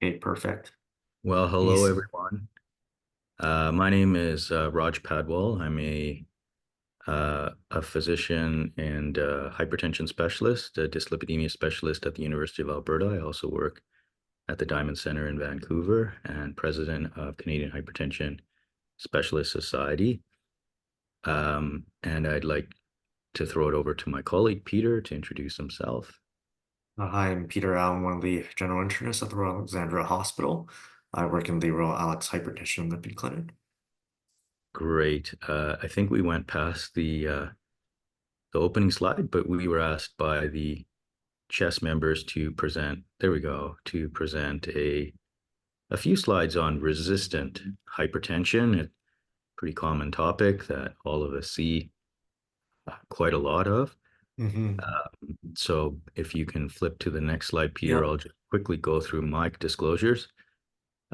Okay, perfect. Well, hello Easy. everyone. My name is Raj Padwal. I'm a physician and hypertension specialist, a dyslipidemia specialist at the University of Alberta. I also work at the Diamond Center in Vancouver and president of Canadian Hypertension Specialist Society. And I'd like to throw it over to my colleague Peter to introduce himself. Hi, I'm Peter Allen, one of the general internists at the Royal Alexandra Hospital. I work in the Royal Alex Hypertension and Lipid Clinic. Great. I think we went past the opening slide, but we were asked by the chess members to present, there we go, to present a few slides on resistant hypertension, a pretty common topic that all of us see quite a lot of. Hmm. So if you can flip to the next slide, Peter, Yep. I'll just quickly go through my disclosures.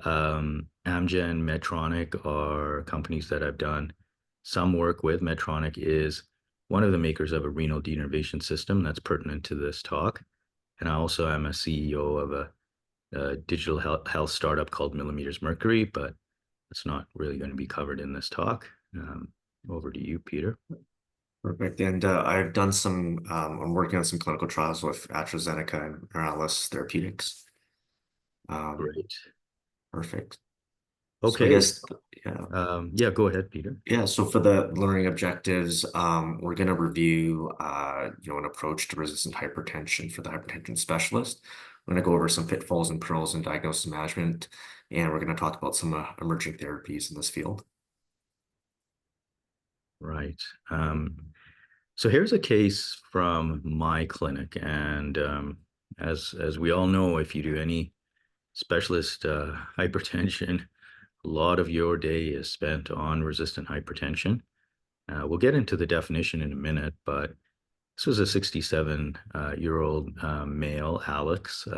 Amgen, Medtronic are companies that I've done some work with. Medtronic is one of the makers of a renal denervation system that's pertinent to this talk. And I also am a CEO of a digital health startup called Millimeters Mercury, but it's not really going to be covered in this talk. Over to you, Peter. Perfect. And I've done I'm working on some clinical trials with AstraZeneca and Morales Therapeutics. Um, Great. Perfect. So I Okay. guess, yeah. Yeah, go ahead, Peter. Yeah, so for the learning objectives, we're going to review, an approach to resistant hypertension for the hypertension specialist. We're going to go over some pitfalls and pearls in diagnosis management, and we're going to talk about some emerging therapies in this field. Right. So here's a case from my clinic, and as we all know, if you do any specialist hypertension, a lot of your day is spent on resistant hypertension. We'll get into the definition in a minute, but this was a 67-year-old male, Alex,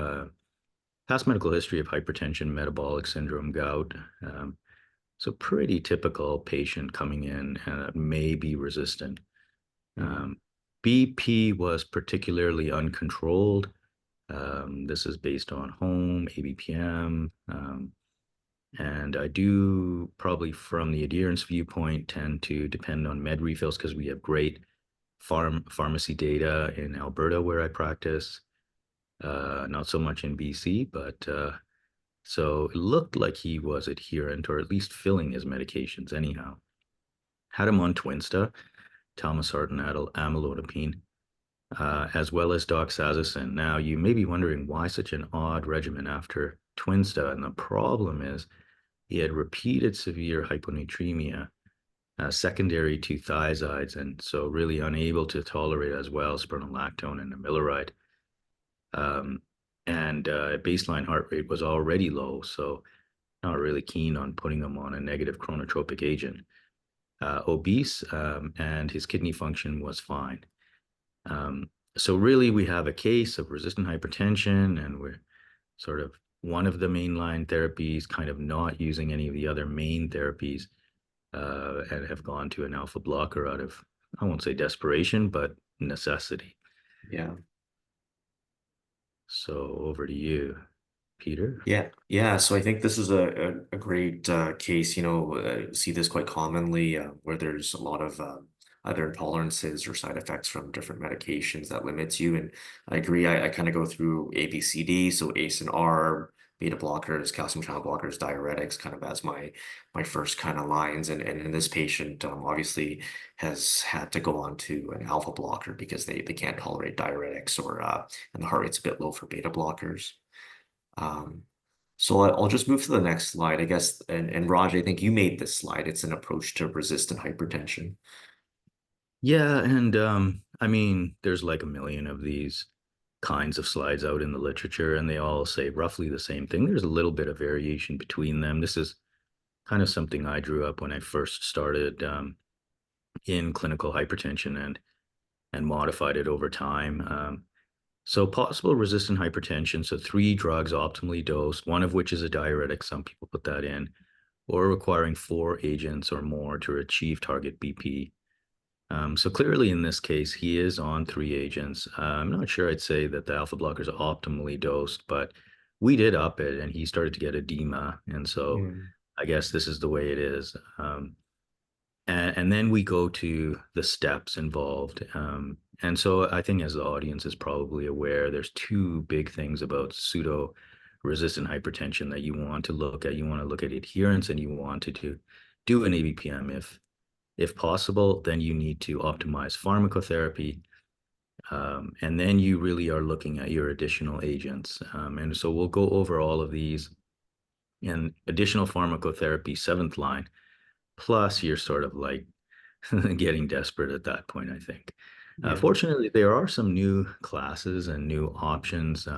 past medical history of hypertension, metabolic syndrome, gout. So pretty typical patient coming in may be resistant. Mhm. Um, BP was particularly uncontrolled. This is based on home, ABPM. And I do probably from the adherence viewpoint tend to depend on med refills because we have great pharmacy data in Alberta where I practice, not so much in BC, but so it looked like he was adherent or at least filling his medications anyhow. Had him on Twinsta, Talmosart and amlodipine, as well as doxazosin. Now, you may be wondering why such an odd regimen after Twinsta, and the problem is he had repeated severe hyponatremia secondary to thiazides, and so really unable to tolerate as well spironolactone and amiloride. Um, and baseline heart rate was already low, so not really keen on putting him on a negative chronotropic agent. Obese, and his kidney function was fine. Um, so really, we have a case of resistant hypertension, and we're sort of one of the mainline therapies, kind of not using any of the other main therapies, and have gone to an alpha blocker out of, I won't say desperation, but necessity. Yeah. So over to you, Peter. Yeah, yeah. So I think this is a great case. See this quite commonly where there's a lot of either intolerances or side effects from different medications that limits you. And I agree. I kind of go through A, B, C, D. So ACE and ARB, beta blockers, calcium channel blockers, diuretics, kind of as my first kind of lines. And in this patient, obviously has had to go on to an alpha blocker because they can't tolerate diuretics or and the heart rate's a bit low for beta blockers. Um, so I'll just move to the next slide, I guess. And Raj, I think you made this slide. It's an approach to resistant hypertension. Yeah, and I mean, there's like a million of these kinds of slides out in the literature, and they all say roughly the same thing. There's a little bit of variation between them. This is kind of something I drew up when I first started in clinical hypertension and modified it over time. So possible resistant hypertension, so three drugs optimally dosed, one of which is a diuretic, some people put that in, or requiring four agents or more to achieve target BP. So clearly in this case, he is on three agents. I'm not sure I'd say that the alpha blockers are optimally dosed, but we did up it, and he started to get edema, and so Mm. I guess this is the way it is. And then we go to the steps involved. And so I think, as the audience is probably aware, there's two big things about pseudo resistant hypertension that you want to look at. You want to look at adherence, and you want to do an ABPM if possible. Then you need to optimize pharmacotherapy. And then you really are looking at your additional agents. And so we'll go over all of these, and additional pharmacotherapy, seventh line, plus you're sort of like getting desperate at that point, I think. Yeah. Fortunately, there are some new classes and new options,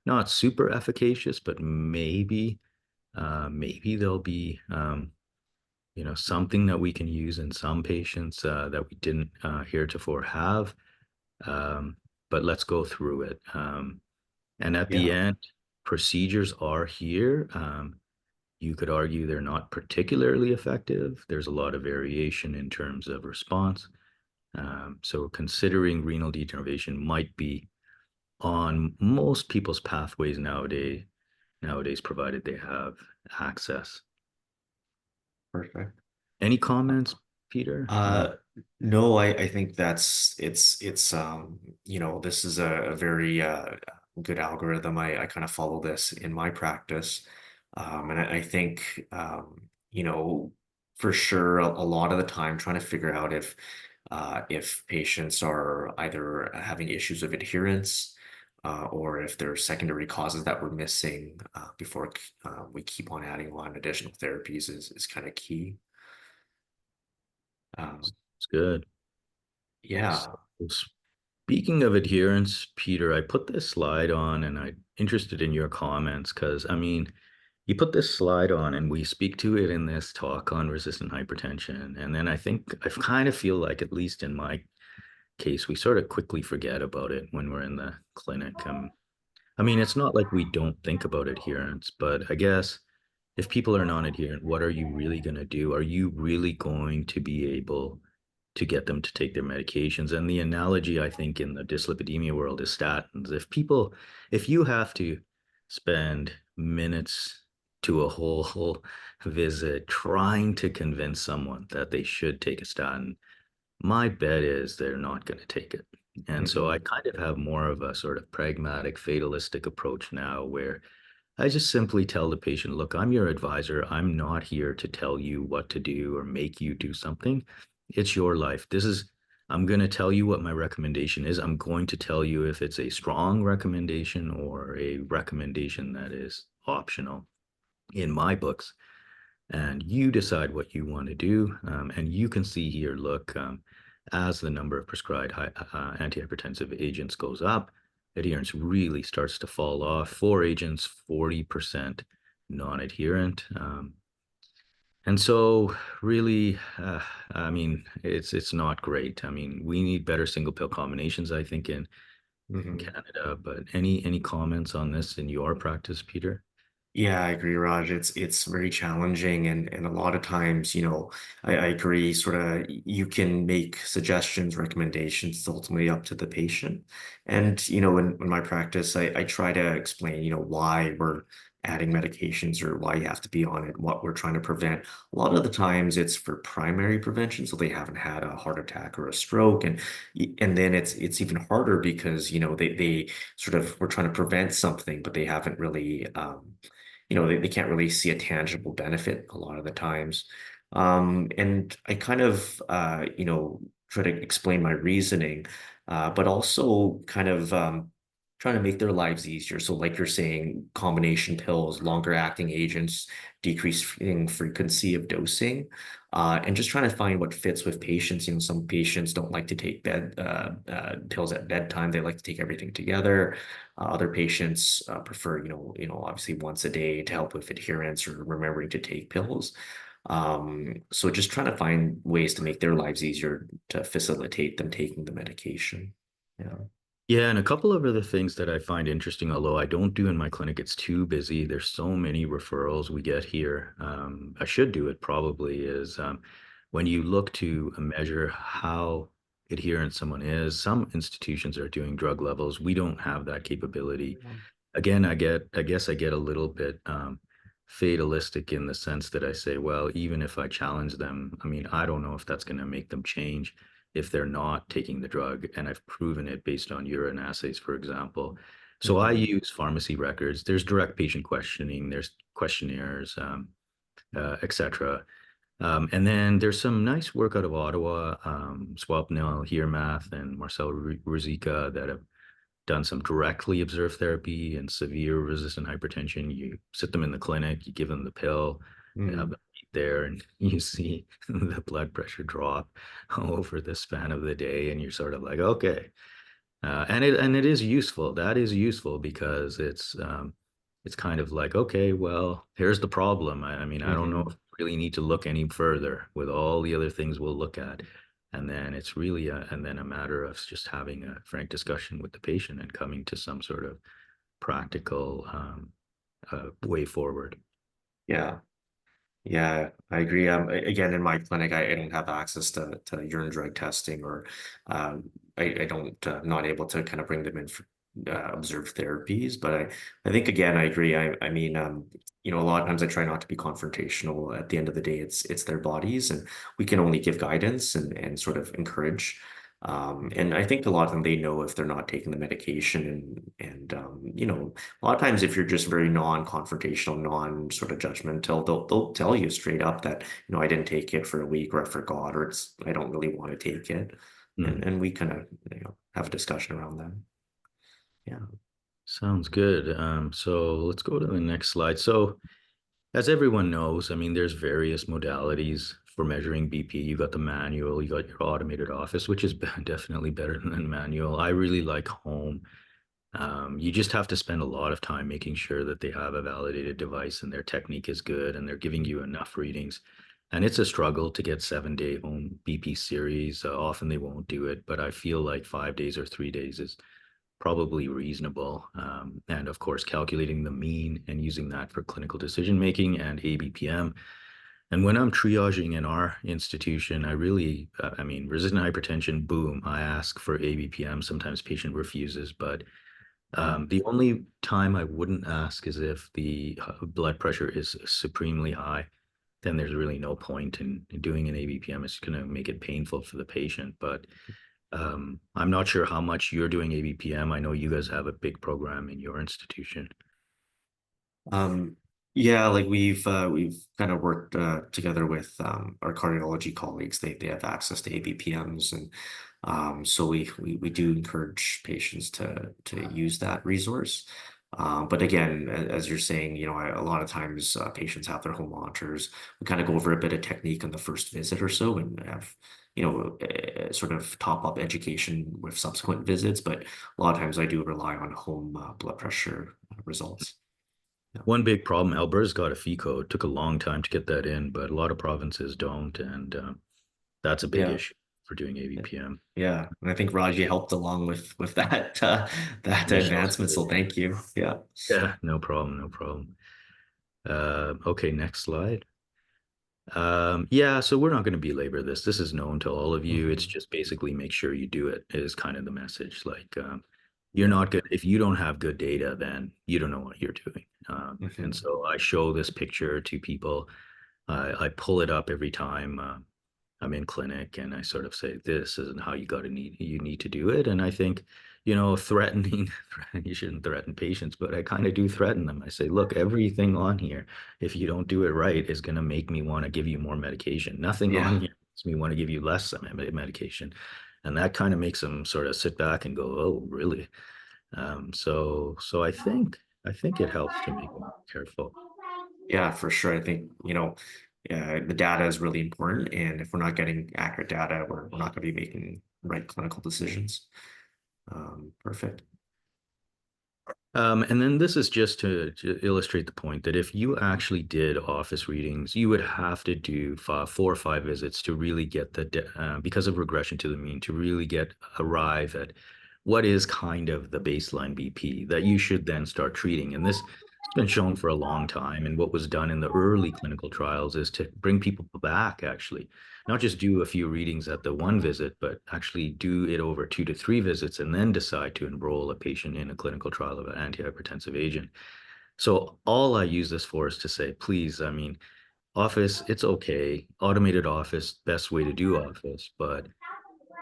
not super efficacious, but maybe there'll be, something that we can use in some patients that we didn't heretofore have. Um, but let's go through it. And at the Yeah. end, procedures are here. You could argue they're not particularly effective. There's a lot of variation in terms of response. So considering renal denervation might be on most people's pathways nowadays, provided they have access. Perfect. Any comments, Peter? Uh, no, I think it's this is a very good algorithm. I kind of follow this in my practice. And I think for sure a lot of the time trying to figure out if patients are either having issues of adherence or if there are secondary causes that we're missing before we keep on adding on additional therapies is kind of key. Um, It's good. So, yeah. speaking of adherence, Peter, I put this slide on, and I'm interested in your comments because, I mean, you put this slide on and we speak to it in this talk on resistant hypertension. And then I kind of feel like, at least in my case, we sort of quickly forget about it when we're in the clinic. I mean, it's not like we don't think about adherence, but I guess if people are non-adherent, what are you really going to do? Are you really going to be able to get them to take their medications? And the analogy, I think, in the dyslipidemia world is statins. If you have to spend minutes to a whole visit trying to convince someone that they should take a statin, my bet is they're not going to take it. And so I Mhm. kind of have more of a sort of pragmatic, fatalistic approach now, where I just simply tell the patient, look, I'm your advisor. I'm not here to tell you what to do or make you do something. It's your life. I'm going to tell you what my recommendation is. I'm going to tell you if it's a strong recommendation or a recommendation that is optional in my books. And you decide what you want to do. And you can see here, look, as the number of prescribed antihypertensive agents goes up, adherence really starts to fall off. Four agents, 40% non-adherent. And so really, I mean, it's not great. I mean, we need better single pill combinations, I think, in Mhm. Canada. But any comments on this in your practice, Peter? Yeah, I agree, Raj. It's very challenging and a lot of times, I agree, sort of you can make suggestions, recommendations, it's ultimately up to the patient. And, in my practice, I try to explain, why we're adding medications or why you have to be on it, what we're trying to prevent. A lot of the times it's for primary prevention, so they haven't had a heart attack or a stroke. And then it's even harder because, they sort of we're trying to prevent something, but they haven't really they can't really see a tangible benefit a lot of the times. And I kind of, try to explain my reasoning, but also kind of trying to make their lives easier. So, like you're saying, combination pills, longer acting agents, decreasing frequency of dosing, and just trying to find what fits with patients. Some patients don't like to take pills at bedtime. They like to take everything together. Other patients prefer, obviously once a day to help with adherence or remembering to take pills. So just trying to find ways to make their lives easier to facilitate them taking the medication. Yeah. Yeah, and a couple of other things that I find interesting, although I don't do in my clinic, it's too busy. There's so many referrals we get here. I should do it probably is when you look to measure how adherent someone is, some institutions are doing drug levels. We don't have that capability. again, I guess I get a little bit fatalistic in the sense that I say, well, even if I challenge them, I mean, I don't know if that's going to make them change if they're not taking the drug. And I've proven it based on urine assays, for example. So I Hmm. use pharmacy records. There's direct patient questioning, there's questionnaires, etc. And then there's some nice work out of Ottawa, Swapnil, Math, and Marcel Ruzicka that have done some directly observed therapy in severe resistant hypertension. You sit them in the clinic, you give them the pill, they have Mm. them eat there, and you see the blood pressure drop over the span of the day, and you're sort of like, okay. And it is useful. That is useful because it's kind of like, okay, well, here's the problem. I mean, I don't know if Hmm. we really need to look any further with all the other things we'll look at. And then it's really and then a matter of just having a frank discussion with the patient and coming to some sort of practical way forward. Yeah. Yeah, I agree. Again, in my clinic, I don't have access to urine drug testing, or I don't, not able to kind of bring them in for observed therapies. But I think again, I agree. I mean, a lot of times I try not to be confrontational. At the end of the day, it's their bodies, and we can only give guidance and sort of encourage. And I think a lot of them, they know if they're not taking the medication, and a lot of times, if you're just very non-confrontational, non-sort of judgmental, they'll tell you straight up that, I didn't take it for a week, or I forgot, or I don't really want to take it, and Mm. and we kind of have a discussion around that. Yeah. Sounds good. So let's go to the next slide. So as everyone knows, I mean, there's various modalities for measuring BP. You got the manual, you got your automated office, which is definitely better than manual. I really like home. You just have to spend a lot of time making sure that they have a validated device and their technique is good and they're giving you enough readings. And it's a struggle to get 7-day home BP series. Often they won't do it, but I feel like 5 days or 3 days is probably reasonable. And of course, calculating the mean and using that for clinical decision making and ABPM. And when I'm triaging in our institution, I really, I mean, resistant hypertension, boom, I ask for ABPM. Sometimes patient refuses, but Mm. the only time I wouldn't ask is if the blood pressure is supremely high. Then there's really no point in doing an ABPM. It's going to make it painful for the patient. But I'm not sure how much you're doing ABPM. I know you guys have a big program in your institution. Um, yeah, like we've kind of worked together with our cardiology colleagues. They have access to ABPMs, and so we do encourage patients to use that resource. But again, as you're saying, a lot of times patients have their home monitors. We kind of go over a bit of technique on the first visit or so, and have sort of top up education with subsequent visits. But a lot of times I do rely on home blood pressure results. Yeah. One big problem, Alberta's got a fee code. Took a long time to get that in, but a lot of provinces don't, and that's a big Yeah. issue for doing ABPM. Yeah, and I think Raji helped along with that that Michelle's advancement. good. So thank you. Yeah. Yeah, no problem, no problem. Okay, next slide. Yeah, so we're not going to belabor this. This is known to all of you. It's Hmm. just basically make sure you do it is kind of the message. Like, you're Yeah. not good if you don't have good data, then you don't know what you're doing. And Hmm. so I show this picture to people. I pull it up every time. I'm in clinic and I sort of say, this isn't how you need to do it. And I think, threatening, you shouldn't threaten patients, but I kind of do threaten them. I say, look, everything on here, if you don't do it right, is going to make me want to give you more medication. Nothing on Yeah. here makes me want to give you less medication. And that kind of makes them sort of sit back and go, oh, really? So I think it helps to make them careful. Yeah, for sure. I think, the data is really important, and if we're not getting accurate data, we're not going to be making right clinical decisions. Perfect. And then this is just to illustrate the point that if you actually did office readings, you would have to do 4 or 5 visits to really get because of regression to the mean, to really arrive at what is kind of the baseline BP that you should then start treating. And this been shown for a long time. And what was done in the early clinical trials is to bring people back, actually, not just do a few readings at the one visit, but actually do it over 2 to 3 visits and then decide to enroll a patient in a clinical trial of an antihypertensive agent. So all I use this for is to say, please, I mean, office, it's okay. Automated office, best way to do office, but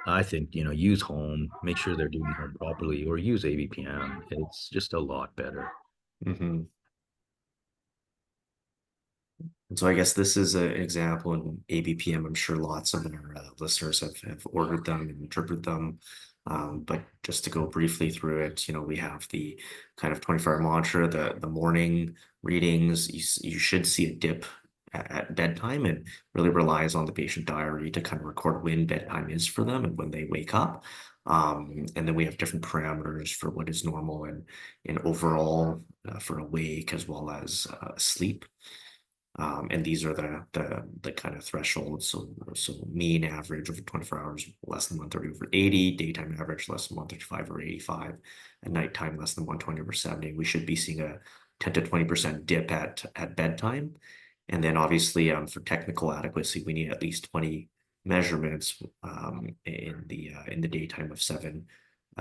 I think, use home, make sure they're doing home properly, or use ABPM. It's just a lot better. Hmm. And so I guess this is an example in ABPM. I'm sure lots of our listeners have ordered them and interpreted them. But just to go briefly through it, we have the kind of 24-hour mantra, the morning readings. You should see a dip at bedtime, and really relies on the patient diary to kind of record when bedtime is for them and when they wake up. And then we have different parameters for what is normal and overall for awake as well as sleep. And these are the kind of thresholds. So mean average over 24 hours, less than 130 over 80, daytime average less than 135 over 85, and nighttime less than 120 over 70. We should be seeing a 10 to 20% dip at bedtime. And then obviously for technical adequacy, we need at least 20 measurements in the daytime of seven.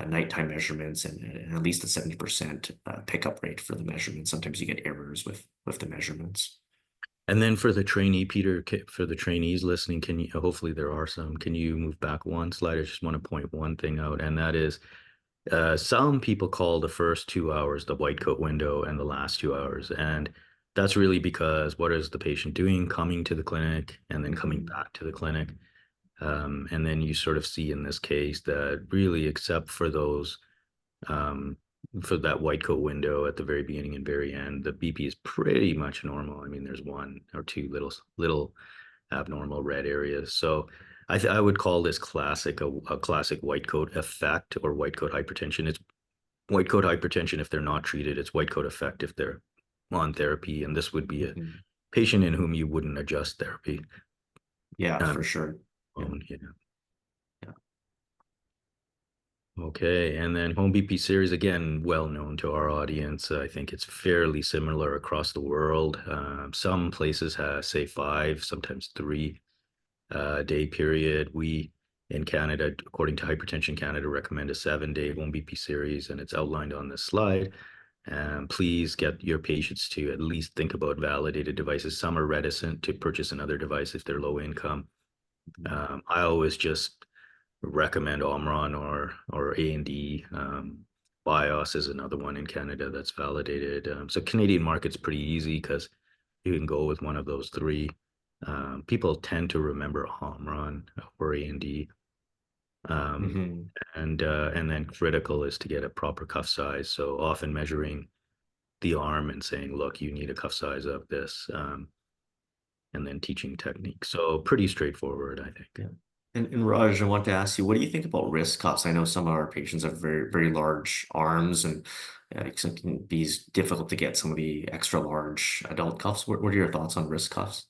Nighttime measurements and at least a 70% pickup rate for the measurements. Sometimes you get errors with the measurements. And then for the trainee, Peter, for the trainees listening, can you, hopefully there are some, can you move back one slide? I just want to point one thing out, and that is some people call the first 2 hours the white coat window and the last 2 hours. And that's really because what is the patient doing? Coming to the clinic and then coming Mhm. back to the clinic. And then you sort of see in this case that really, except for those um, for that white coat window at the very beginning and very end, the BP is pretty much normal. I mean, there's one or two little abnormal red areas. So I would call this a classic white coat effect or white coat hypertension. It's white coat hypertension if they're not treated. It's white coat effect if they're on therapy. And this would be a Mhm. patient in whom you wouldn't adjust therapy. Yeah, for Um, sure. Yeah, yeah. yeah. Okay, and then home BP series, again, well known to our audience. I think it's fairly similar across the world. Some places have, say, 5, sometimes 3 day period. We in Canada, according to Hypertension Canada, recommend a 7-day home BP series, and it's outlined on this slide. Please get your patients to at least think about validated devices. Some are reticent to purchase another device if they're low income. I always just recommend Omron or A&D. BIOS is another one in Canada that's validated. So Canadian market's pretty easy because you can go with one of those three. People tend to remember Omron or A&D. Um, Hmm. and then critical is to get a proper cuff size. So often measuring the arm and saying, look, you need a cuff size of this, and then teaching technique. So pretty straightforward, I think. Yeah. And Raj, I want to ask you, what do you think about wrist cuffs? I know some of our patients have very, very large arms, and it can be difficult to get some of the extra large adult cuffs. What are your thoughts on wrist cuffs?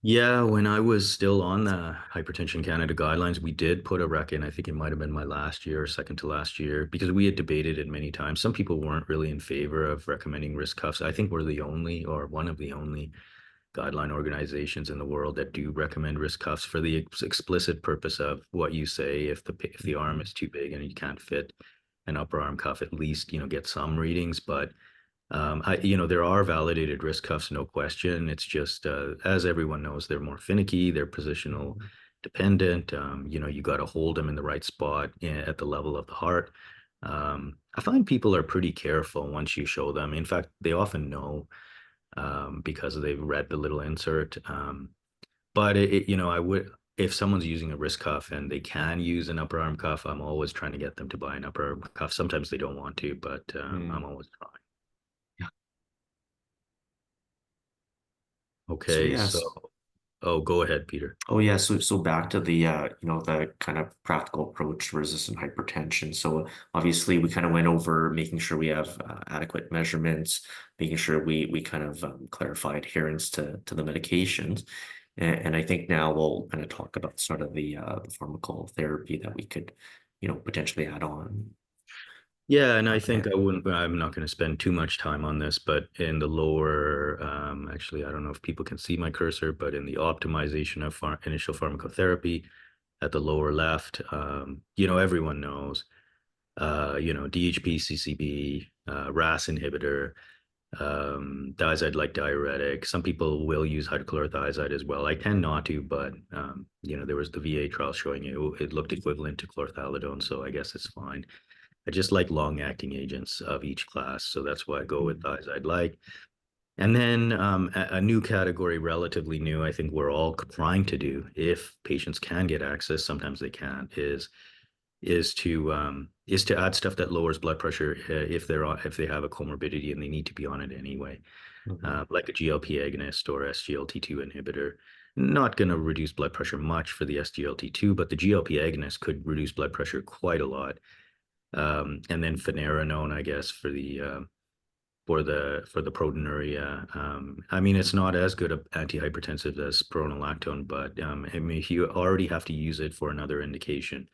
Yeah, when I was still on the Hypertension Canada guidelines, we did put a rec in. I think it might have been my last year or second to last year because we had debated it many times. Some people weren't really in favor of recommending wrist cuffs. I think we're the only or one of the only guideline organizations in the world that do recommend wrist cuffs for the explicit purpose of what you say. If the arm Mhm. is too big and you can't fit an upper arm cuff, at least get some readings. But there are validated wrist cuffs, no question. It's just, as everyone knows, they're more finicky, they're positional Mhm. dependent. You got to hold them in the right spot at the level of the heart. I find people are pretty careful once you show them. In fact, they often know because they've read the little insert. But I would, if someone's using a wrist cuff and they can use an upper arm cuff, I'm always trying to get them to buy an upper arm cuff. Sometimes they don't want to, but I'm Mm. always trying. Yeah. So Okay, so yes. oh, go ahead, Peter. Oh yeah, so back to the the kind of practical approach to resistant hypertension. So obviously we kind of went over making sure we have adequate measurements, making sure we kind of clarify adherence to the medications. And I think now we'll kind of talk about sort of the pharmacotherapy that we could, potentially add on. Yeah, and I think Okay. I'm not going to spend too much time on this, but in the lower, actually, I don't know if people can see my cursor, but in the optimization of initial pharmacotherapy at the lower left, everyone knows, DHP, CCB, RAS inhibitor, thiazide like diuretic. Some people will use hydrochlorothiazide as well. I tend not to, but there was the VA trial showing it looked equivalent to chlorthalidone, so I guess it's fine. I just like long-acting agents of each class, so that's why I go with Mm. thiazide like. And then a new category, relatively new, I think we're all trying to do, if patients can get access, sometimes they can't, is to add stuff that lowers blood pressure if they have a comorbidity and they need to be on it anyway, Mhm. like a GLP agonist or SGLT2 inhibitor. Not going to reduce blood pressure much for the SGLT2, but the GLP agonist could reduce blood pressure quite a lot. And then finerenone, I guess, for the proteinuria. I mean, it's not as good an antihypertensive as spironolactone, but I mean, if you already have to use it for another indication,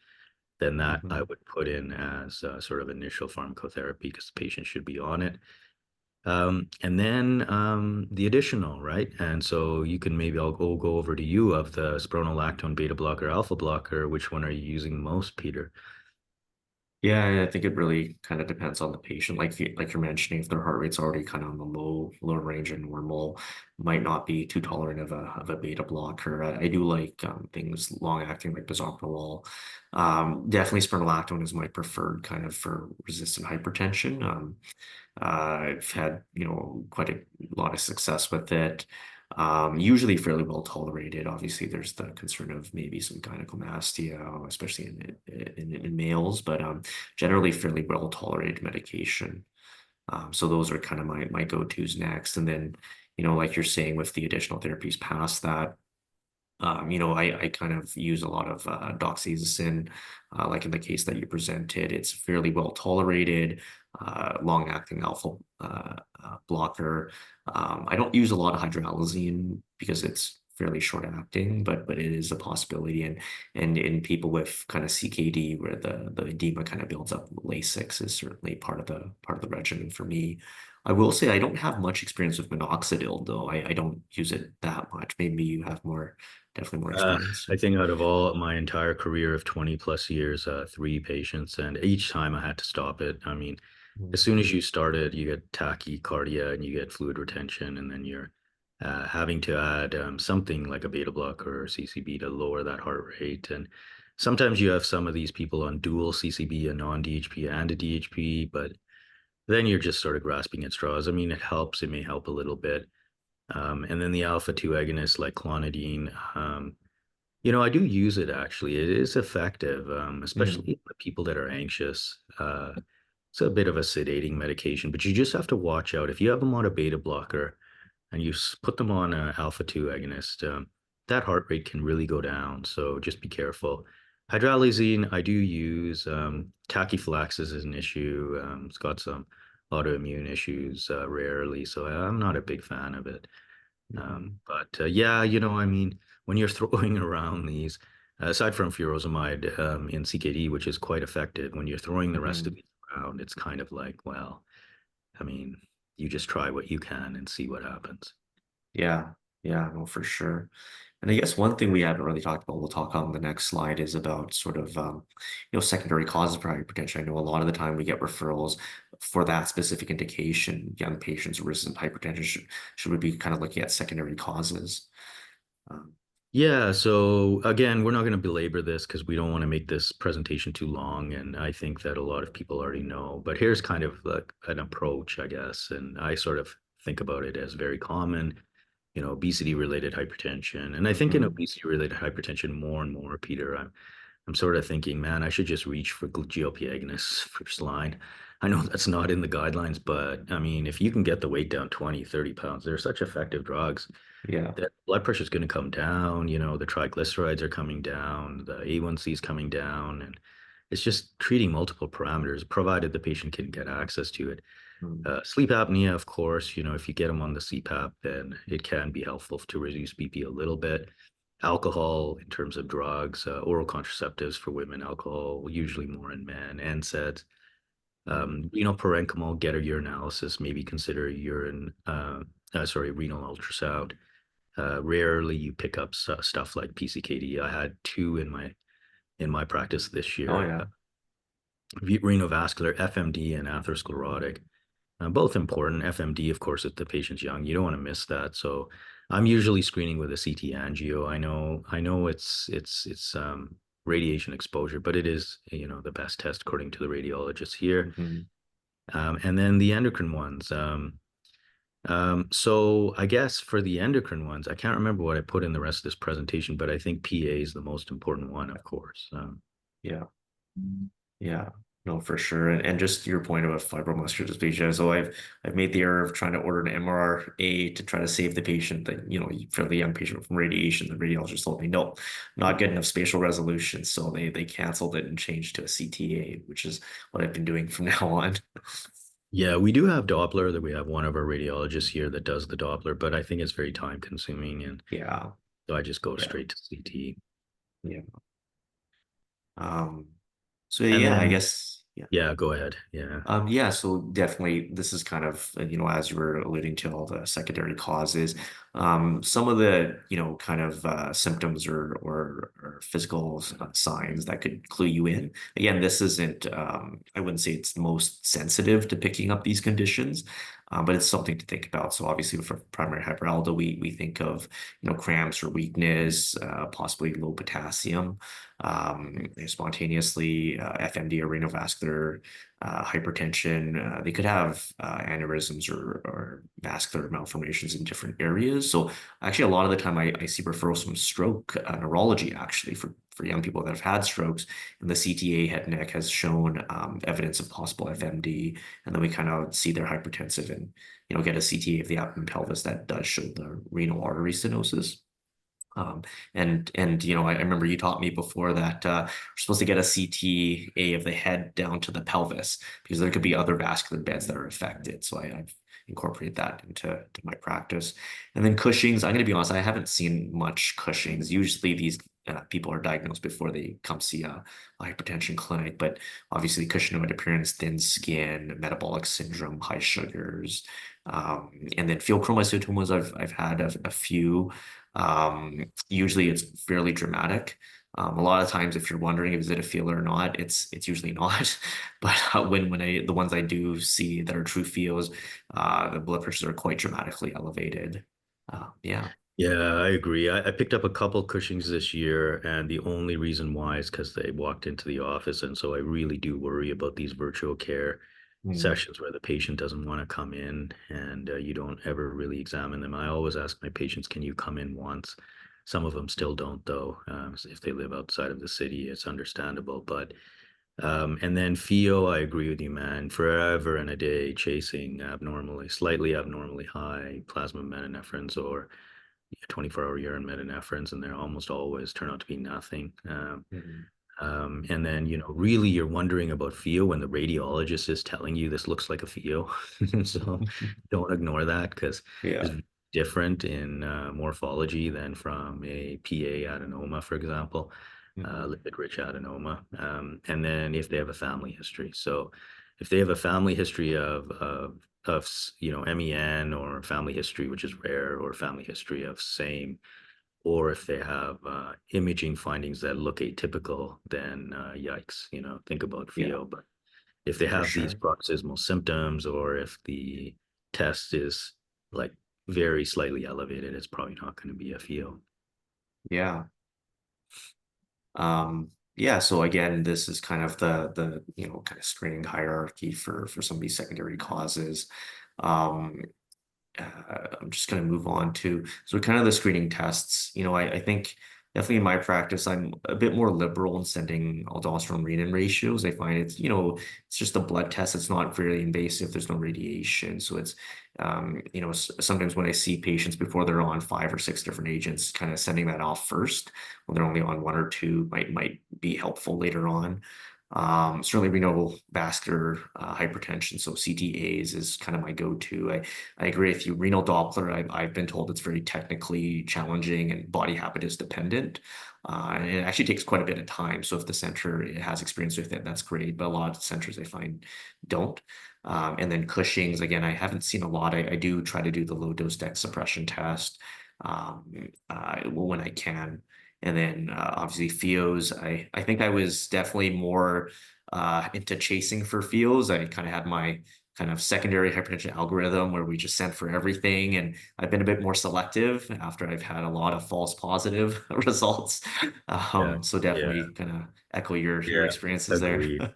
then that I Mhm. would put in as sort of initial pharmacotherapy because the patient should be on it. And then the additional, right? And so you can maybe I'll go over to you of the spironolactone beta blocker, alpha blocker. Which one are you using most, Peter? Yeah, I think it really kind of depends on the patient. Like you're mentioning, if their heart rate's already kind of on the low range and normal, might not be too tolerant of a beta blocker. I do like things long acting like bisoprolol. Definitely spironolactone is my preferred kind of for resistant hypertension. I've had, quite a lot of success with it. Usually fairly well tolerated. Obviously, there's the concern of maybe some gynecomastia, especially in males, but generally fairly well tolerated medication. So those are kind of my go-tos next. And then, like you're saying with the additional therapies past that, I kind of use a lot of doxazosin, like in the case that you presented. It's fairly well tolerated, long-acting alpha blocker. I don't use a lot of hydralazine because it's fairly short-acting, but it is a possibility. And in people with kind of CKD, where the edema kind of builds up, Lasix is certainly part of the regimen for me. I will say I don't have much experience with minoxidil, though. I don't use it that much. Maybe you have definitely more experience. I think out of all my entire career of 20 plus years, three patients, and each time I had to stop it. I mean, as Mm. soon as you start it, you get tachycardia and you get fluid retention, and then you're having to add something like a beta blocker or CCB to lower that heart rate. And sometimes you have some of these people on dual CCB, a non-DHP and a DHP, but then you're just sort of grasping at straws. I mean, it helps, it may help a little bit. And then the alpha 2 agonists like clonidine. I do use it actually. It is effective, Mm. especially for people that are anxious. It's a bit of a sedating medication, but you just have to watch out. If you have them on a beta blocker and you put them on an alpha 2 agonist, that heart rate can really go down. So just be careful. Hydralazine, I do use. Tachyphylaxis is an issue. It's got some autoimmune issues rarely, so I'm not a big fan of it. Mhm. But yeah, I mean, when you're throwing around these, aside from furosemide in CKD, which is quite effective, when you're throwing the rest of Mhm. these around, it's kind of like, well, I mean, you just try what you can and see what happens. Yeah, yeah, no, for sure. And I guess one thing we haven't really talked about, we'll talk on the next slide, is about sort of, secondary causes for hypertension. I know a lot of the time we get referrals for that specific indication, young patients with resistant hypertension. Should we be kind of looking at secondary causes? Um, Yeah, so again, we're not going to belabor this because we don't want to make this presentation too long, and I think that a lot of people already know. But here's kind of like an approach, I guess, and I sort of think about it as very common, obesity-related hypertension. And I think in mhm. obesity-related hypertension more and more, Peter, I'm sort of thinking, man, I should just reach for GLP agonists first line. I know that's not in the guidelines, but I mean, if you can get the weight down 20, 30 pounds, they're such effective drugs Yeah. that blood pressure is going to come down, the triglycerides are coming down, the A1C is coming down, and it's just treating multiple parameters, provided the patient can get access to it. Mm. Sleep apnea, of course, if you get them on the CPAP, then it can be helpful to reduce BP a little bit. Alcohol, in terms of drugs, oral contraceptives for women, alcohol, usually more in men, NSAIDs. Renal parenchymal, get a urinalysis, maybe consider renal ultrasound. Rarely you pick up stuff like PCKD. I had two in my practice this Oh year. yeah. Renovascular, FMD, and atherosclerotic. Both important. FMD, of course, if the patient's young, you don't want to miss that. So I'm usually screening with a CT angio. I know it's radiation exposure, but it is, the best test according to the radiologist here. Hmm. And then the endocrine ones. So I guess for the endocrine ones, I can't remember what I put in the rest of this presentation, but I think PA is the most important one, of course. Yeah. Yeah, no, for sure. And just your point about fibromuscular dysplasia. So I've made the error of trying to order an MRA to try to save the patient that, fairly young patient from radiation. The radiologist told me, no, not good enough spatial resolution. So they canceled it and changed to a CTA, which is what I've been doing from now on. Yeah, we do have Doppler that we have one of our radiologists here that does the Doppler, but I think it's very time consuming. And Yeah, so I just go yeah, straight to CT. yeah. Um, so And yeah, I then, guess, yeah. yeah, go ahead. Yeah. Yeah, so definitely this is kind of, as you were alluding to all the secondary causes, some of the, kind of symptoms or physical signs that could clue you in. Again, this isn't, I wouldn't say it's the most sensitive to picking up these conditions, but it's something to think about. So obviously for primary hyperaldo, we think of, cramps or weakness, possibly low potassium, spontaneously, FMD or renovascular hypertension. They could have aneurysms or vascular malformations in different areas. So actually, a lot of the time I see referrals from stroke neurology actually for young people that have had strokes. And the CTA head and neck has shown evidence of possible FMD. And then we kind of see their hypertensive and, get a CTA of the abdomen pelvis that does show the renal artery stenosis. Um, and I remember you taught me before that we're supposed to get a CTA of the head down to the pelvis because there could be other vascular beds that are affected. So I've incorporated that into my practice. And then Cushing's, I'm going to be honest, I haven't seen much Cushing's. Usually these people are diagnosed before they come see a hypertension clinic, but obviously Cushingoid appearance, thin skin, metabolic syndrome, high sugars, and then pheochromocytomas. I've had a few. Usually it's fairly dramatic. A lot of times, if you're wondering if is it a feel or not, it's usually not. But when the ones I do see that are true feels, the blood pressures are quite dramatically elevated. Yeah. Yeah, I agree. I picked up a couple Cushings this year, and the only reason why is because they walked into the office. And so I really do worry about these virtual care Mm, sessions where the patient doesn't want to come in and you don't ever really examine them. I always ask my patients, can you come in once? Some of them still don't, though. If they live outside of the city, it's understandable. But and then Theo, I agree with you, man. Forever and a day chasing slightly abnormally high plasma metanephrines or 24-hour urine metanephrines, and they almost always turn out to be nothing. mm, And then, really you're wondering about Theo when the radiologist is telling you this looks like a Theo. So mm. don't ignore that because Yeah. it's different in morphology than from a PA adenoma, for example, Mhm. lipid-rich adenoma. And then if they have a family history. So if they have a family history of MEN or family history, which is rare, or family history of same, or if they have imaging findings that look atypical, then yikes, think about Yeah, Theo. But if they for have these sure. paroxysmal symptoms, or if the test is like very slightly elevated, it's probably not going to be a Theo. Yeah. Yeah, so again, this is kind of the kind of screening hierarchy for some of these secondary causes. Um, I'm just going to move on to so kind of the screening tests. I think definitely in my practice, I'm a bit more liberal in sending aldosterone renin ratios. I find it's just a blood test. It's not very invasive. There's no radiation. So it's, sometimes when I see patients before they're on 5 or 6 different agents, kind of sending that off first when they're only on one or two might be helpful later on. Certainly renal vascular hypertension, so CTAs is kind of my go-to. I agree with you. Renal Doppler, I've been told it's very technically challenging and body habitus dependent. And it actually takes quite a bit of time. So if the center has experience with it, that's great. But a lot of centers I find don't. And then Cushing's, again, I haven't seen a lot. I do try to do the low dose dex suppression test when I can. And then obviously Fios, I think I was definitely more into chasing for Fios. I kind of had my kind of secondary hypertension algorithm where we just sent for everything. And I've been a bit more selective after I've had a lot of false positive results. Yeah, So yeah, definitely kind of echo your yeah. experiences there. Agreed.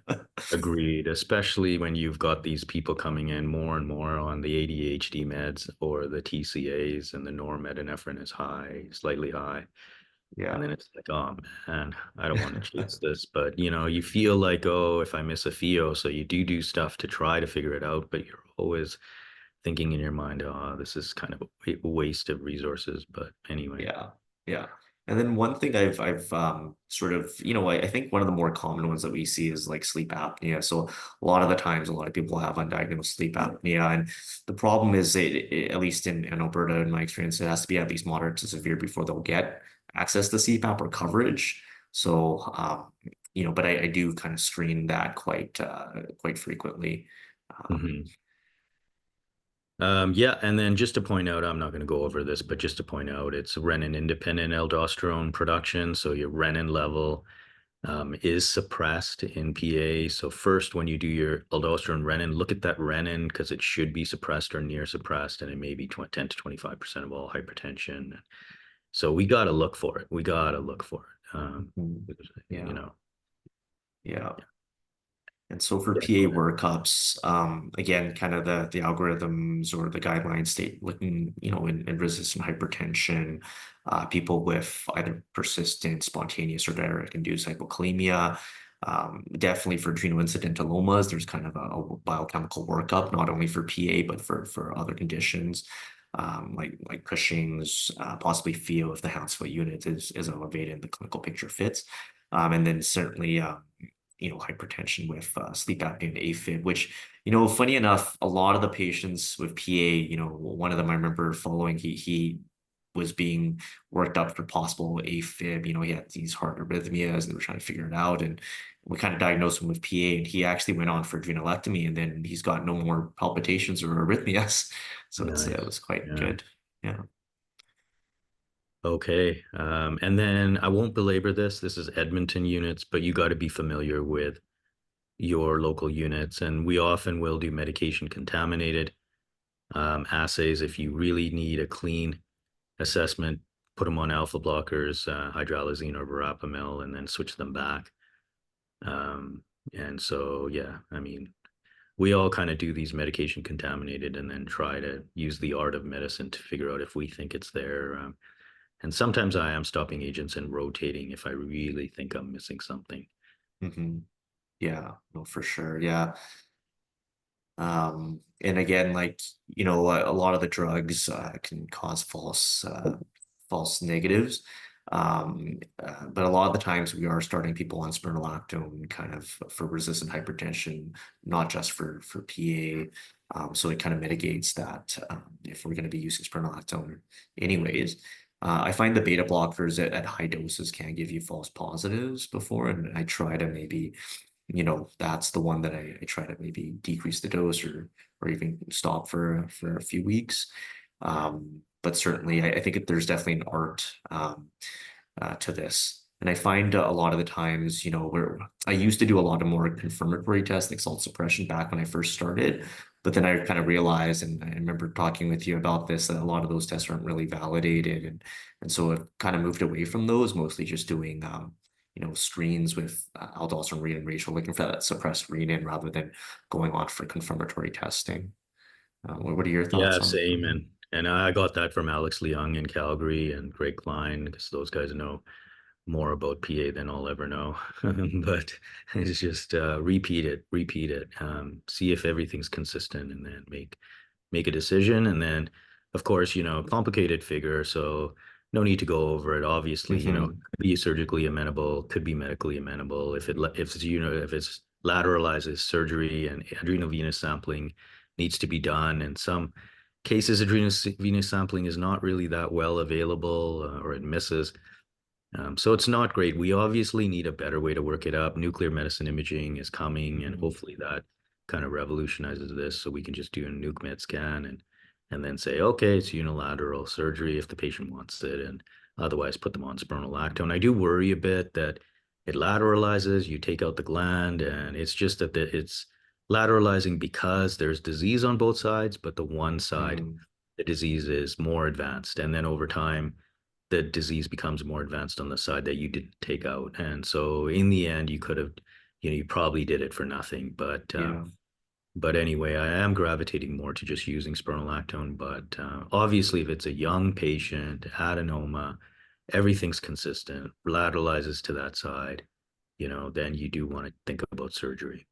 Agreed. Especially when you've got these people coming in more and more on the ADHD meds or the TCAs and the norepinephrine is high, slightly high. And Yeah. then it's like, oh man, I don't want to chase this. But you feel like, oh, if I miss a FIO, so you do stuff to try to figure it out, but you're always thinking in your mind, oh, this is kind of a waste of resources. But anyway. Yeah, yeah. And then one thing I've sort of, I think one of the more common ones that we see is like sleep apnea. So a lot of the times, a lot of people have undiagnosed sleep apnea, and the problem is, at least in Alberta, in my experience, it has to be at least moderate to severe before they'll get access to CPAP or coverage. So, but I do kind of screen that quite frequently. Um, Mhm. Yeah, and then just to point out, I'm not going to go over this, but just to point out, it's renin independent aldosterone production. So your renin level is suppressed in PA. So first, when you do your aldosterone renin, look at that renin because it should be suppressed or near suppressed, and it may be 10 to 25% of all hypertension. So we got to look for it. We got to look for it. You yeah, know, yeah. And so for yeah, go PA ahead. workups, again, kind of the algorithms or the guidelines state looking, in resistant hypertension, people with either persistent, spontaneous, or direct induced hypokalemia. Definitely for adrenal incidentalomas, there's kind of a biochemical workup, not only for PA, but for other conditions. Like Cushing's, possibly FEO if the Hounsfield unit is elevated and the clinical picture fits. And then certainly hypertension with sleep apnea and AFib, which, funny enough, a lot of the patients with PA, one of them I remember following, he was being worked up for possible AFib. He had these heart arrhythmias and they were trying to figure it out. And we kind of diagnosed him with PA and he actually went on for adrenalectomy and then he's got no more palpitations or arrhythmias. So it Nice. was quite Yeah. good. Yeah. Okay. And then I won't belabor this. This is Edmonton units, but you got to be familiar with your local units. And we often will do medication contaminated assays if you really need a clean assessment. Put them on alpha blockers, hydralazine or verapamil, and then switch them back. Um, and so, yeah, I mean, we all kind of do these medication contaminated and then try to use the art of medicine to figure out if we think it's there. And sometimes I am stopping agents and rotating if I really think I'm missing something. Hmm. Yeah, no, for sure. Yeah. And again, like, a lot of the drugs can cause false negatives. But a lot of the times we are starting people on spironolactone kind of for resistant hypertension, not just for PA. So it kind of mitigates that if we're going to be using spironolactone anyways. I find the beta blockers at high doses can give you false positives before, and I try to maybe that's the one that I try to maybe decrease the dose or even stop for a few weeks. But certainly, I think there's definitely an art to this. And I find a lot of the times, where I used to do a lot of more confirmatory tests, like salt suppression back when I first started. But then I kind of realized, and I remember talking with you about this, that a lot of those tests aren't really validated. And so I've kind of moved away from those, mostly just doing, screens with aldosterone renin ratio, looking for that suppressed renin rather than going on for confirmatory testing. What are your Yeah, thoughts on same. that? And I got that from Alex Leung in Calgary and Greg Klein because those guys know more about PA than I'll ever know. But it's just repeat it, see if everything's consistent, and then make a decision. And then, of course, complicated figure. So no need to go over it. Obviously, Hmm. could be surgically amenable, could be medically amenable. If it's lateralizes, surgery and adrenal venous sampling needs to be done. In some cases, adrenal venous sampling is not really that well available, or it misses. So it's not great. We obviously need a better way to work it up. Nuclear medicine imaging is coming, and Hmm. hopefully that kind of revolutionizes this, so we can just do a nuke med scan and then say, okay, it's unilateral surgery if the patient wants it, and otherwise put them on spironolactone. I do worry a bit that it lateralizes, you take out the gland, and it's just that it's lateralizing because there's disease on both sides, but the one side, Hmm. the disease is more advanced, and then over time the disease becomes more advanced on the side that you didn't take out. And so in the end, you could have, you probably did it for nothing. Yeah. But anyway, I am gravitating more to just using spironolactone. But obviously, if it's a young patient, adenoma, everything's consistent, lateralizes to that side, then you do want to think about surgery.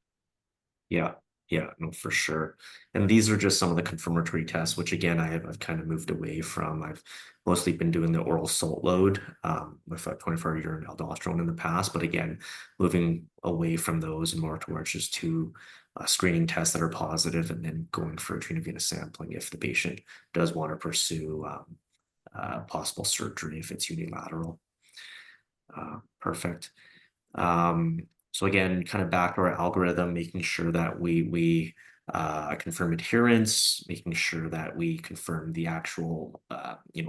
Yeah, yeah, no, for sure. And these are just some of the confirmatory tests, which again, I've kind of moved away from. I've mostly been doing the oral salt load with a 24-hour urine aldosterone in the past, but again, moving away from those and more towards just two screening tests that are positive, and then going for adrenal venous sampling if the patient does want to pursue possible surgery if it's unilateral. Perfect. So again, kind of back to our algorithm, making sure that we confirm adherence, making sure that we confirm the actual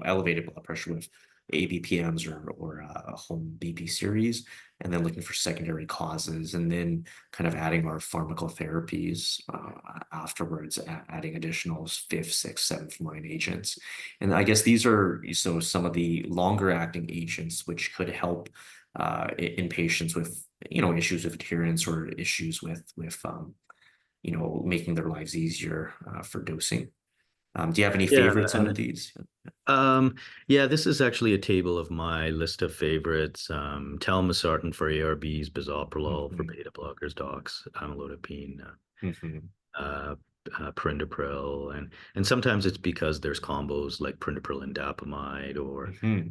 elevated blood pressure with ABPMs or a home BP series, and then looking for secondary causes, and then kind of adding our pharmacotherapies afterwards, adding additional fifth, sixth, seventh line agents. And I guess these are so some of the longer acting agents which could help in patients with issues with adherence or issues with making their lives earlier for dosing. Do you have any Yeah, favorites out of and these? um, yeah, this is actually a table of my list of favorites. Telmisartan for ARBs, bisoprolol for Hmm. beta blockers, dox, amlodipine, Hmm. uh, perindopril, and sometimes it's because there's combos like perindopril and dapamide, or Hmm.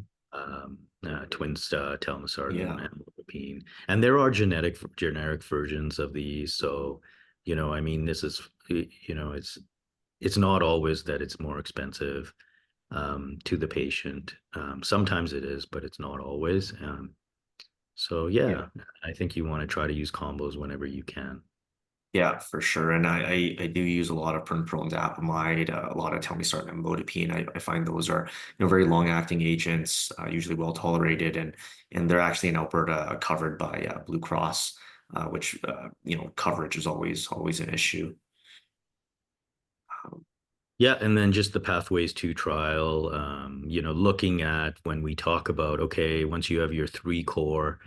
twins, telmisartan, Yeah. amlodipine, and there are generic versions of these. So, I mean, this is, it's not always that it's more expensive to the patient. Sometimes it is, but it's not always. So Yeah. yeah, I think you want to try to use combos whenever you can. Yeah, for sure. And I do use a lot of perindopril and dapamide, a lot of telmisartan and amlodipine. I find those are very long acting agents, usually well tolerated, and they're actually in Alberta covered by Blue Cross, which coverage is always an issue. Um, Yeah, and then just the Pathways 2 trial, looking at when we talk about, okay, once you have your three core,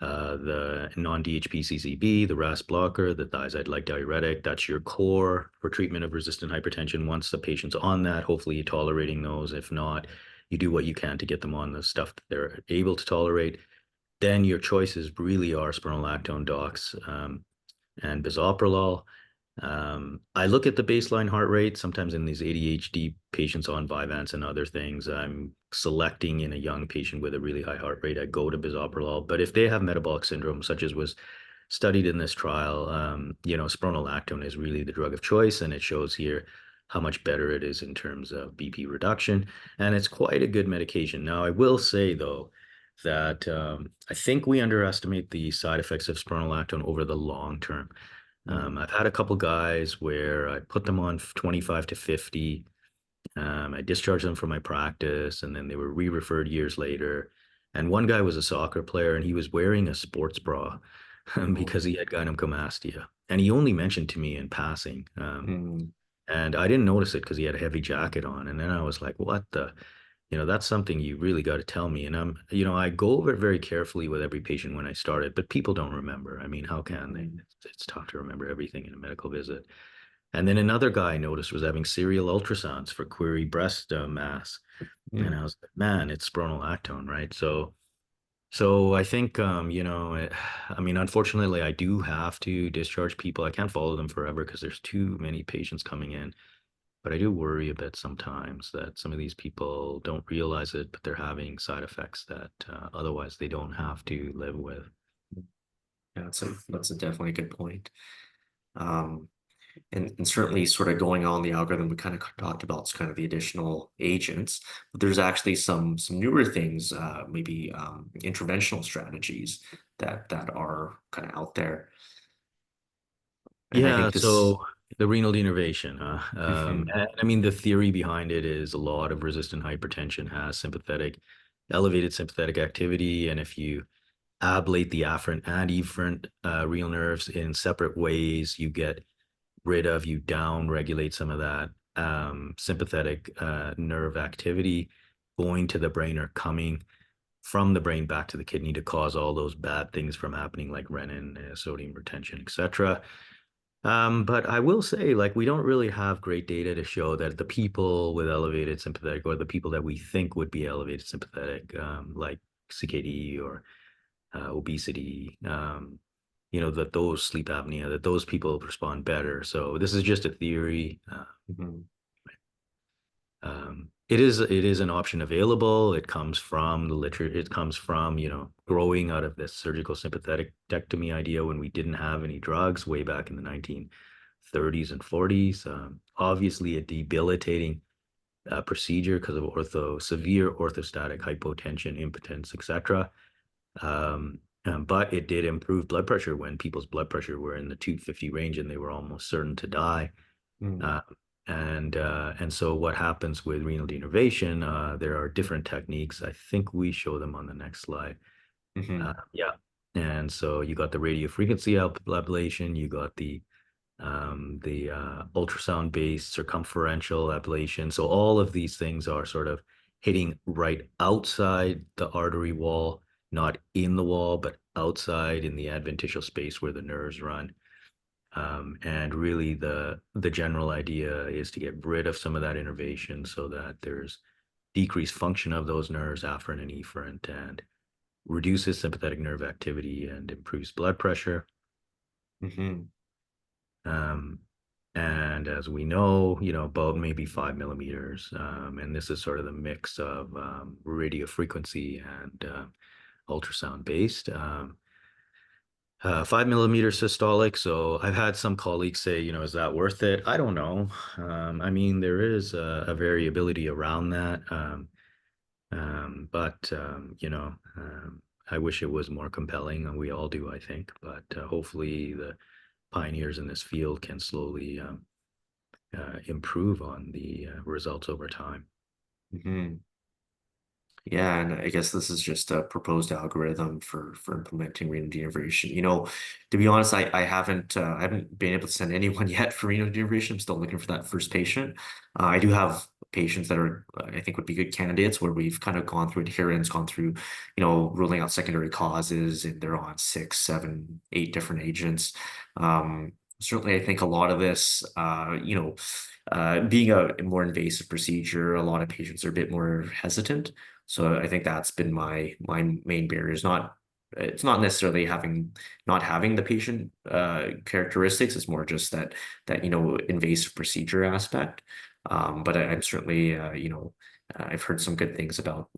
the non-DHPCCB, the RAS blocker, the thiazide-like diuretic, that's your core for treatment of resistant hypertension. Once the patient's on that, hopefully you're tolerating those. If not, you do what you can to get them on the stuff that they're able to tolerate. Then your choices really are spironolactone, dox, and bisoprolol. I look at the baseline heart rate. Sometimes in these ADHD patients on Vyvanse and other things, I'm selecting in a young patient with a really high heart rate, I go to bisoprolol. But if they have metabolic syndrome, such as was studied in this trial, spironolactone is really the drug of choice, and it shows here how much better it is in terms of BP reduction, and it's quite a good medication. Now, I will say though that I think we underestimate the side effects of spironolactone over the long term. mm, I've had a couple guys where I put them on 25 to 50. I discharged them from my practice, and then they were re-referred years later. And one guy was a soccer player, and he was wearing a sports bra oh, because he had gynecomastia. And he only mentioned to me in passing. mm, And I didn't notice it because he had a heavy jacket on. And then I was like, what the? That's something you really got to tell me. And I go over it very carefully with every patient when I start it, but people don't remember. I mean, how can they? mm, It's tough to remember everything in a medical visit. And then another guy I noticed was having serial ultrasounds for query breast mass. And mm, I was like, man, it's spironolactone, right? So I think, I mean, unfortunately, I do have to discharge people. I can't follow them forever because there's too many patients coming in. But I do worry a bit sometimes that some of these people don't realize it, but they're having side effects that otherwise they don't have to live with. Yeah, that's a definitely a good point. Um, and certainly sort of going on the algorithm we kind of talked about is kind of the additional agents, but there's actually some newer things, maybe interventional strategies that are kind of out there. And I Yeah, think this, so the renal denervation, mhm, and I mean, the theory behind it is a lot of resistant hypertension has elevated sympathetic activity. And if you ablate the afferent and efferent renal nerves in separate ways, you down regulate some of that sympathetic nerve activity going to the brain or coming from the brain back to the kidney to cause all those bad things from happening, like renin, sodium retention, etc. But I will say, like, we don't really have great data to show that the people with elevated sympathetic, or the people that we think would be elevated sympathetic, like CKD or obesity, that those sleep apnea, that those people respond better. So this is just a theory. mhm, It is an option available. It comes from the literature. It comes from, growing out of this surgical sympatheticectomy idea when we didn't have any drugs way back in the 1930s and 40s. Obviously, a debilitating procedure because of severe orthostatic hypotension, impotence, etc. But it did improve blood pressure when people's blood pressure were in the 250 range and they were almost certain to die. mhm, Uh, and so what happens with renal denervation, there are different techniques. I think we show them on the next slide. mhm, Yeah. And so you got the radiofrequency ablation, you got the ultrasound-based circumferential ablation. So all of these things are sort of hitting right outside the artery wall, not in the wall, but outside in the adventitial space where the nerves run. And really, the general idea is to get rid of some of that innervation so that there's decreased function of those nerves, afferent and efferent, and reduces sympathetic nerve activity and improves blood pressure. mhm, Um, and as we know, about maybe 5 millimeters. And this is sort of the mix of radio frequency and ultrasound based. 5 millimeter systolic. So I've had some colleagues say, is that worth it? I don't know. I mean, there is a variability around that. But I wish it was more compelling, and we all do, I think. But hopefully, the pioneers in this field can slowly improve on the results over time. mhm. Yeah, and I guess this is just a proposed algorithm for implementing renal denervation. To be honest, I haven't been able to send anyone yet for renal denervation. I'm still looking for that first patient. I do have patients that are I think would be good candidates where we've kind of gone through adherence, gone through, ruling out secondary causes, and they're on 6, 7, 8 different agents. Certainly, I think a lot of this, being a more invasive procedure, a lot of patients are a bit more hesitant. So I think that's been my main barrier. It's not necessarily not having the patient characteristics. It's more just that invasive procedure aspect. But I'm certainly I've heard some good things about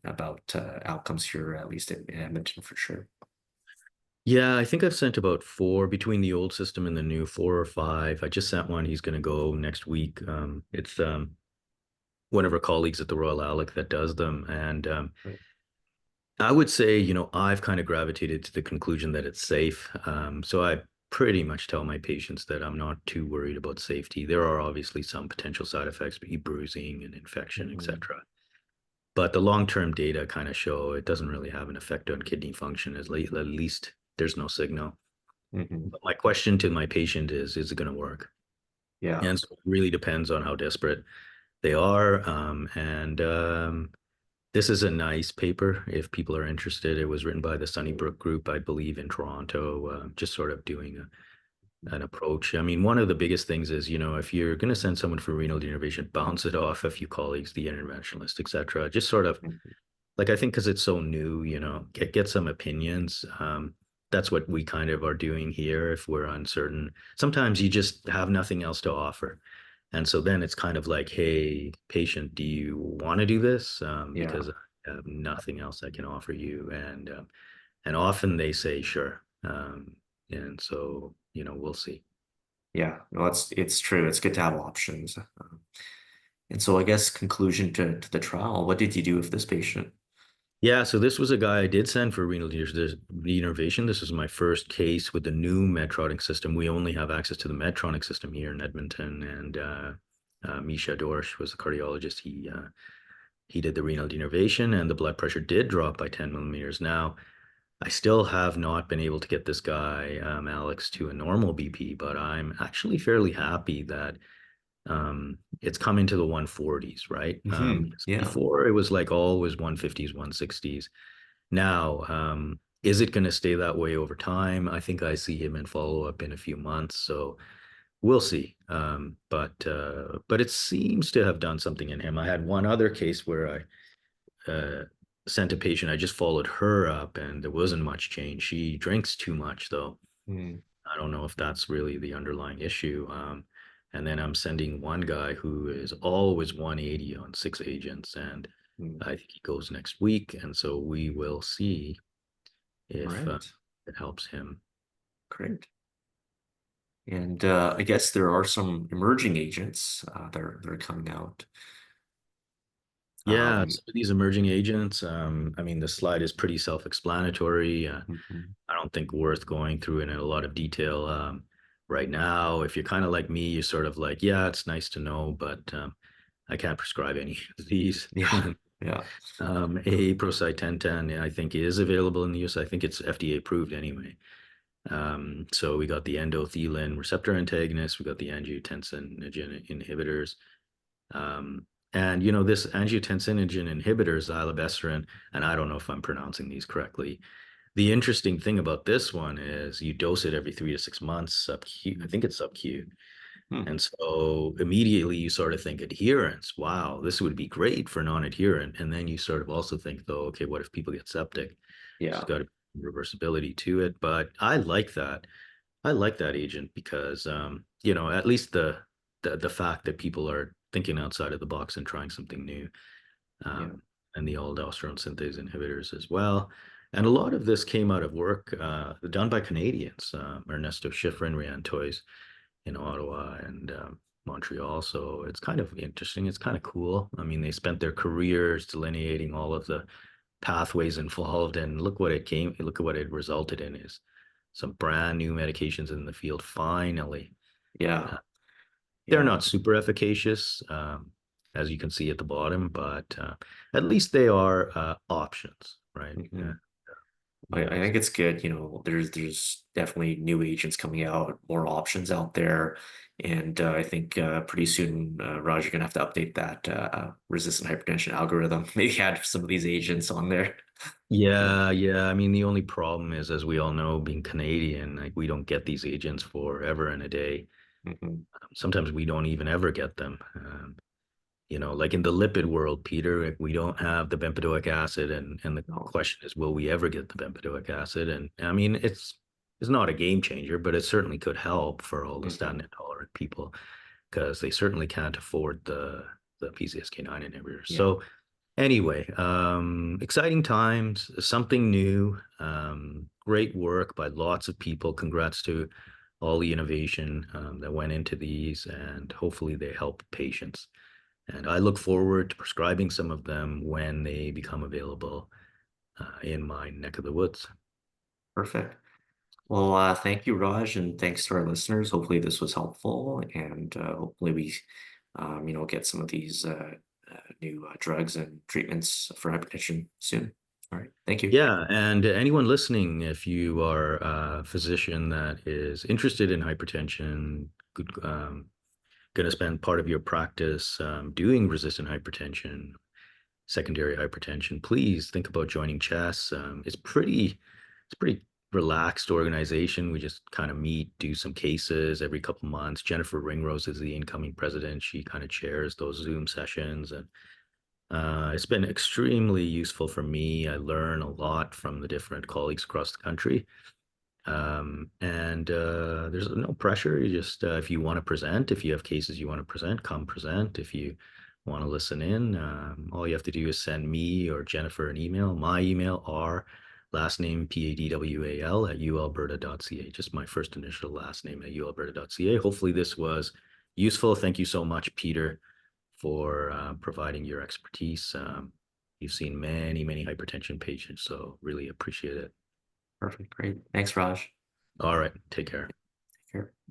outcomes here, at least in Edmonton for sure. Yeah, I think I've sent about four between the old system and the new, 4 or 5. I just sent one. He's going to go next week. It's one of our colleagues at the Royal Alec that does them. And I would say, I've kind of gravitated to the conclusion that it's safe. So I pretty much tell my patients that I'm not too worried about safety. There are obviously some potential side effects, be bruising and infection, Mhm, etc. But the long-term data kind of show it doesn't really have an effect on kidney function, at least there's no signal. mhm. But my question to my patient is it going to work? Yeah. And so it really depends on how desperate they are. And This is a nice paper if people are interested. It was written by the Sunnybrook Group, I believe, in Toronto, just sort of doing an approach. I mean, one of the biggest things is, if you're going to send someone for renal denervation, bounce it off a few colleagues, the interventionalist, etc. Just sort of Mhm, like, I think because it's so new, get some opinions. That's what we kind of are doing here if we're uncertain. Sometimes you just have nothing else to offer. And so then it's kind of like, hey, patient, do you want to do this? Yeah. Because I have nothing else I can offer you. And often they say, sure. And so, we'll see. Yeah. No, it's true. It's good to have options. And so I guess conclusion to the trial, what did you do with this patient? Yeah, so this was a guy I did send for renal denervation. This is my first case with the new Medtronic system. We only have access to the Medtronic system here in Edmonton, and Misha Dorsch was the cardiologist. He did the renal denervation, and the blood pressure did drop by 10 millimeters. Now, I still have not been able to get this guy, Alex, to a normal BP, but I'm actually fairly happy that it's come into the 140s, right? Yeah. Before it was like always 150s, 160s. Now, is it going to stay that way over time? I think I see him in follow up in a few months, so we'll see. But it seems to have done something in him. I had one other case where I sent a patient. I just followed her up, and there wasn't much change. She drinks too much, though. Mm, I don't know if that's really the underlying issue. And then I'm sending one guy who is always 180 on 6 agents, and mm. I think he goes next week. And so we will see All if right. it helps him. Great. And I guess there are some emerging agents that are coming out. Yeah, Um, some of these emerging agents, I mean, the slide is pretty self-explanatory. mhm. I don't think worth going through it in a lot of detail right now. If you're kind of like me, you're sort of like, yeah, it's nice to know, but I can't prescribe any of these. Yeah. Yeah. Aprocitentan, I think, is available in the US. I think it's FDA approved anyway. So we got the endothelin receptor antagonist, we got the angiotensinogen inhibitors. And this angiotensinogen inhibitor, xylobesterone, and I don't know if I'm pronouncing these correctly. The interesting thing about this one is you dose it every 3 to 6 months, sub Q. I think it's sub Q. Hmm. And so immediately you sort of think adherence. Wow, this would be great for non-adherent. And then you sort of also think, though, okay, what if people get septic? There's Yeah. got to be reversibility to it. But I like that. I like that agent because at least the fact that people are thinking outside of the box and trying something new, Yeah. and the aldosterone synthase inhibitors as well. And a lot of this came out of work done by Canadians, Ernesto Schifrin, Rian Toys in Ottawa and Montreal. So it's kind of interesting. It's kind of cool. I mean, they spent their careers delineating all of the pathways involved, and look at what it resulted in is some brand new medications in the field. Finally, Yeah. uh, they're Yeah. not super efficacious, as you can see at the bottom, but at least they are options, right? Hmm. You I know, think it's good. There's definitely new agents coming out, more options out there, and I think pretty soon, Raj, you're gonna have to update that resistant hypertension algorithm. Maybe add some of these agents on there. Yeah. yeah, yeah. I mean, the only problem is, as we all know, being Canadian, like we don't get these agents forever and a day. Hmm. Sometimes we don't even ever get them. Like in the lipid world, Peter, like, we don't have the bempedoic acid, and the No. question is, will we ever get the bempedoic acid? And I mean, it's not a game changer, but it certainly could help for all the statin Hmm. intolerant people because they certainly can't afford the PCSK9 inhibitors. Yeah. So anyway, exciting times, something new, great work by lots of people. Congrats to all the innovation that went into these, and hopefully they help patients. And I look forward to prescribing some of them when they become available in my neck of the woods. Perfect. Well, thank you, Raj, and thanks to our listeners. Hopefully, this was helpful, and hopefully, we get some of these new drugs and treatments for hypertension soon. All right. Thank you. Yeah, and anyone listening, if you are a physician that is interested in hypertension, going to spend part of your practice doing resistant hypertension, secondary hypertension, please think about joining Chess. It's pretty relaxed organization. We just kind of meet, do some cases every couple months. Jennifer Ringrose is the incoming president. She kind of chairs those Zoom sessions, and it's been extremely useful for me. I learn a lot from the different colleagues across the country. There's no pressure. You just, if you want to present, if you have cases you want to present, come present. If you want to listen in, all you have to do is send me or Jennifer an email. My email are last name Padwal at ualberta.ca. Just my first initial last name at ualberta.ca. Hopefully this was useful. Thank you so much, Peter, for providing your expertise. You've seen many, many hypertension patients, so really appreciate it. Perfect. Great. Thanks, Raj. All right, take care. Take care.